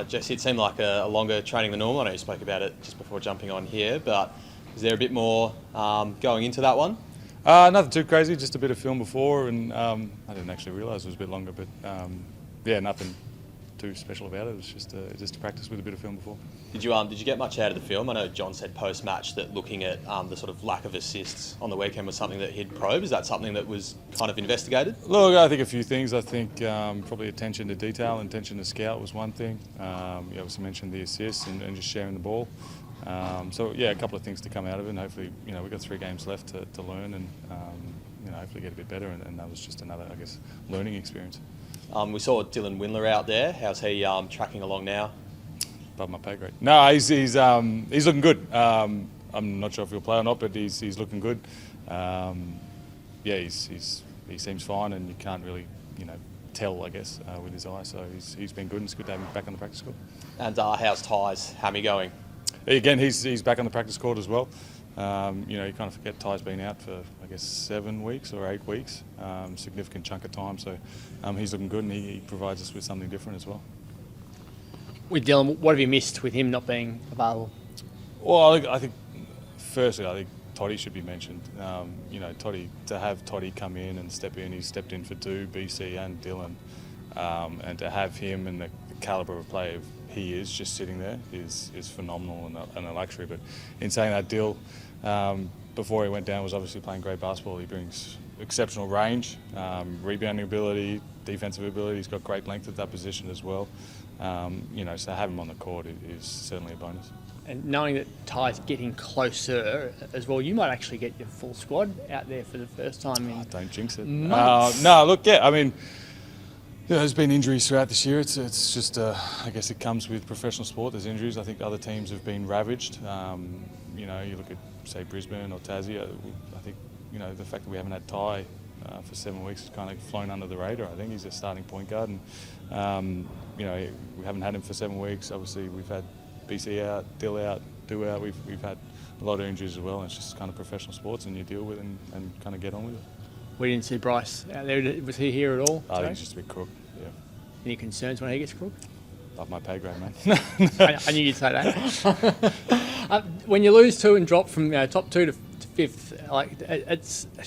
Jesse, it seemed like a longer training than normal. I know you spoke about it just before jumping on here, but is there a bit more going into that one? Nothing too crazy, just a bit of film before, and I didn't actually realise it was a bit longer, but yeah, nothing too special about it. It was just a practice with a bit of film before. Did you get much out of the film? I know John said post-match that looking at the sort of lack of assists on the weekend was something that he'd probed. Is that something that was kind of investigated? Look, I think a few things. I think probably attention to detail, attention to scout was one thing. You obviously mentioned the assists and just sharing the ball. So yeah, a couple of things to come out of it, and hopefully, we've got 3 games left to learn and hopefully get a bit better, and that was just another, I guess, learning experience. We saw Dylan Windler out there. How's he tracking along now? Above my pay grade. No, he's looking good. I'm not sure if he'll play or not, but he's looking good. Yeah, he seems fine, and you can't really tell, I guess, with his eye. So he's been good, and it's good to have him back on the practice court. And how's Ty's hammy going? Again, he's back on the practice court as well. You kind of forget Ty's been out for, I guess, 7 weeks or 8 weeks, significant chunk of time. So he's looking good, and he provides us with something different as well. With Dylan, what have you missed with him not being available? Well, I think firstly, I think Toddy should be mentioned. Toddy, to have Toddy come in and step in, he's stepped in for 2, BC and Dylan, and to have him and the calibre of player he is just sitting there is phenomenal and a luxury. But in saying that, Dill, before he went down, was obviously playing great basketball. He brings exceptional range, rebounding ability, defensive ability. He's got great length at that position as well. So to have him on the court is certainly a bonus. And knowing that Ty's getting closer as well, you might actually get your full squad out there for the first time in don't jinx it. months. No, look, yeah, I mean, there's been injuries throughout this year. It's just, I guess it comes with professional sport. There's injuries. I think other teams have been ravaged. You look at, say, Brisbane or Tassie. I think, the fact that we haven't had Ty for 7 weeks has kind of flown under the radar. I think he's a starting point guard, and we haven't had him for 7 weeks. Obviously, we've had BC out, Dill out, Do out. We've had a lot of injuries as well. And it's just kind of professional sports, and you deal with it and kind of get on with it. We didn't see Bryce out there. Was he here at all? I think he's just a bit crook. Yeah. Any concerns when he gets crook? Above my pay grade, mate. I knew you'd say that. When you lose 2 and drop from top 2 to 5th,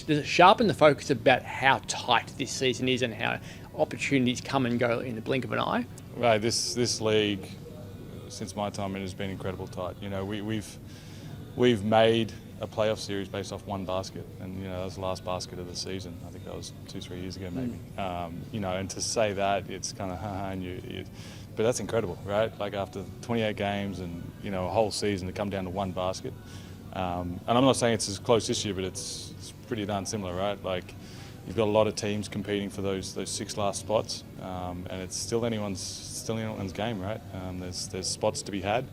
does it sharpen the focus about how tight this season is and how opportunities come and go in the blink of an eye? Right, this league, since my time, it has been incredible tight. We've made a playoff series based off 1 basket, and that was the last basket of the season. I think that was 2-3 years ago, maybe. And to say that, it's kind of but that's incredible, right? Like after 28 games and a whole season to come down to 1 basket. And I'm not saying it's as close this year, but it's pretty darn similar, right? Like you've got a lot of teams competing for those 6 last spots, and it's still anyone's game, right? There's spots to be had.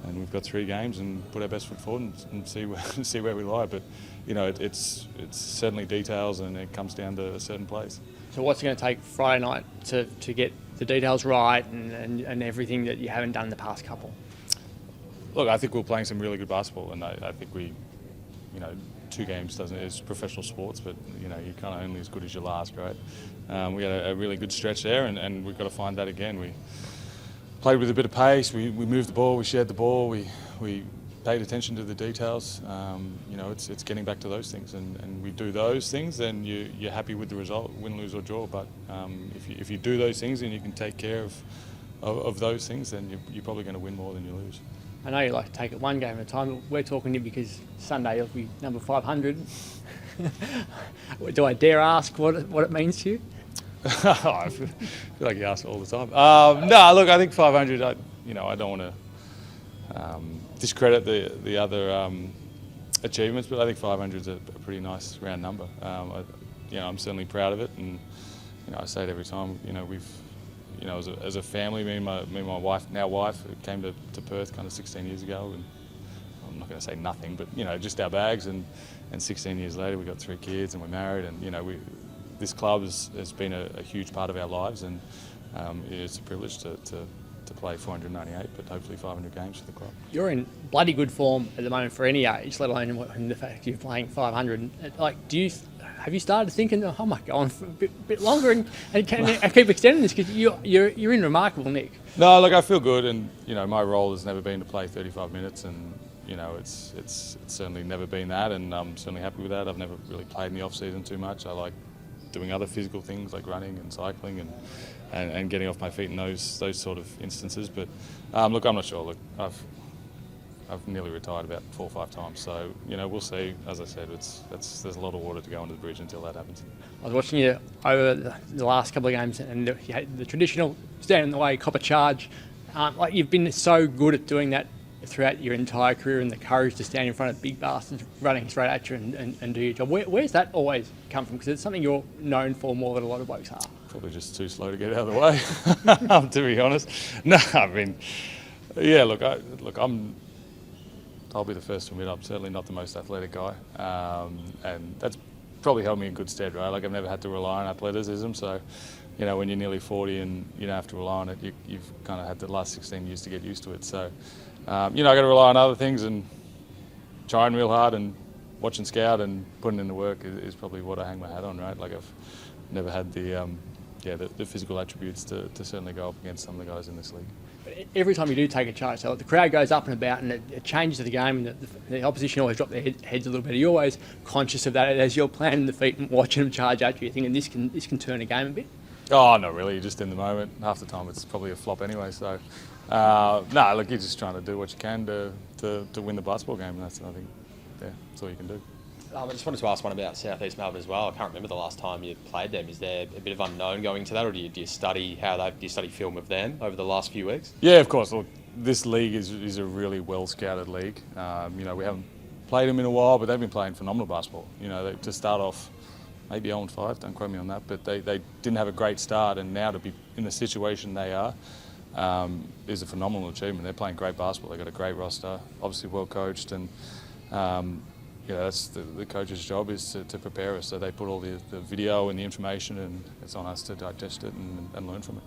And we've got 3 games and put our best foot forward and see where we lie. But it's certainly details, and it comes down to a certain place. So what's it going to take Friday night to get the details right and everything that you haven't done in the past couple? Look, I think we're playing some really good basketball, and I think we, 2 games it's professional sports, but you're kind of only as good as your last, right? We had a really good stretch there, and we've got to find that again. We played with a bit of pace. We moved the ball. We shared the ball. We paid attention to the details. It's getting back to those things, and we do those things, then you're happy with the result, win, lose or draw. But if you do those things and you can take care of those things, then you're probably going to win more than you lose. I know you like to take it 1 game at a time. We're talking to you because Sunday you'll be number 500. Do I dare ask what it means to you? I feel like you ask it all the time. No, look, I think 500. I don't want to discredit the other achievements, but I think 500 is a pretty nice round number. I'm certainly proud of it, and I say it every time. We've, as a family, me and my wife, now wife, came to Perth kind of 16 years ago, and I'm not going to say nothing, but just our bags, and 16 years later we got 3 kids and we're married, and this club has been a huge part of our lives, and it's a privilege to play 498, but hopefully 500 games for the club. You're in bloody good form at the moment for any age, let alone the fact you're playing 500. Like, do you have you started thinking, oh, I might go on for a bit longer and keep extending this, because you're in remarkable nick? No, look, I feel good, and my role has never been to play 35 minutes, and it's certainly never been that, and I'm certainly happy with that. I've never really played in the off season too much. I like doing other physical things like running and cycling and getting off my feet in those sort of instances. But look, I'm not sure. Look, I've nearly retired about 4 or 5 times, so we'll see. As I said, there's a lot of water to go under the bridge until that happens. I was watching you over the last couple of games, and you had the traditional stand in the way, copper charge. Like, you've been so good at doing that throughout your entire career, and the courage to stand in front of big bastards running straight at you and do your job. Where's that always come from? Because it's something you're known for more than a lot of blokes are. Probably just too slow to get out of the way, to be honest. No, I mean, yeah. Look, I'll be the first to admit I'm certainly not the most athletic guy, and that's probably held me in good stead, right? Like, I've never had to rely on athleticism, so when you're nearly 40 and you don't have to rely on it, you've kind of had the last 16 years to get used to it. So, I got to rely on other things, and trying real hard and watching scout and putting in the work is probably what I hang my hat on, right? Like, I've never had the physical attributes to certainly go up against some of the guys in this league. But every time you do take a charge, so the crowd goes up and about, and it changes the game, and the opposition always drop their heads a little bit. Are you always conscious of that as you're planting the feet and watching them charge at you? You're thinking this can turn a game a bit? Oh, not really. Just in the moment. Half the time it's probably a flop anyway. So, no, look, you're just trying to do what you can to win the basketball game. And that's, I think, that's all you can do. I just wanted to ask one about South East Melbourne as well. I can't remember the last time you played them. Is there a bit of unknown going into that, or do you study film of them over the last few weeks? Yeah, of course. Look, this league is a really well scouted league. We haven't played them in a while, but they've been playing phenomenal basketball. To start off, maybe 0-5. Don't quote me on that, but they didn't have a great start, and now to be in the situation they are is a phenomenal achievement. They're playing great basketball. They've got a great roster, obviously well coached, and that's the coach's job is to prepare us. So they put all the video and the information, and it's on us to digest it and learn from it.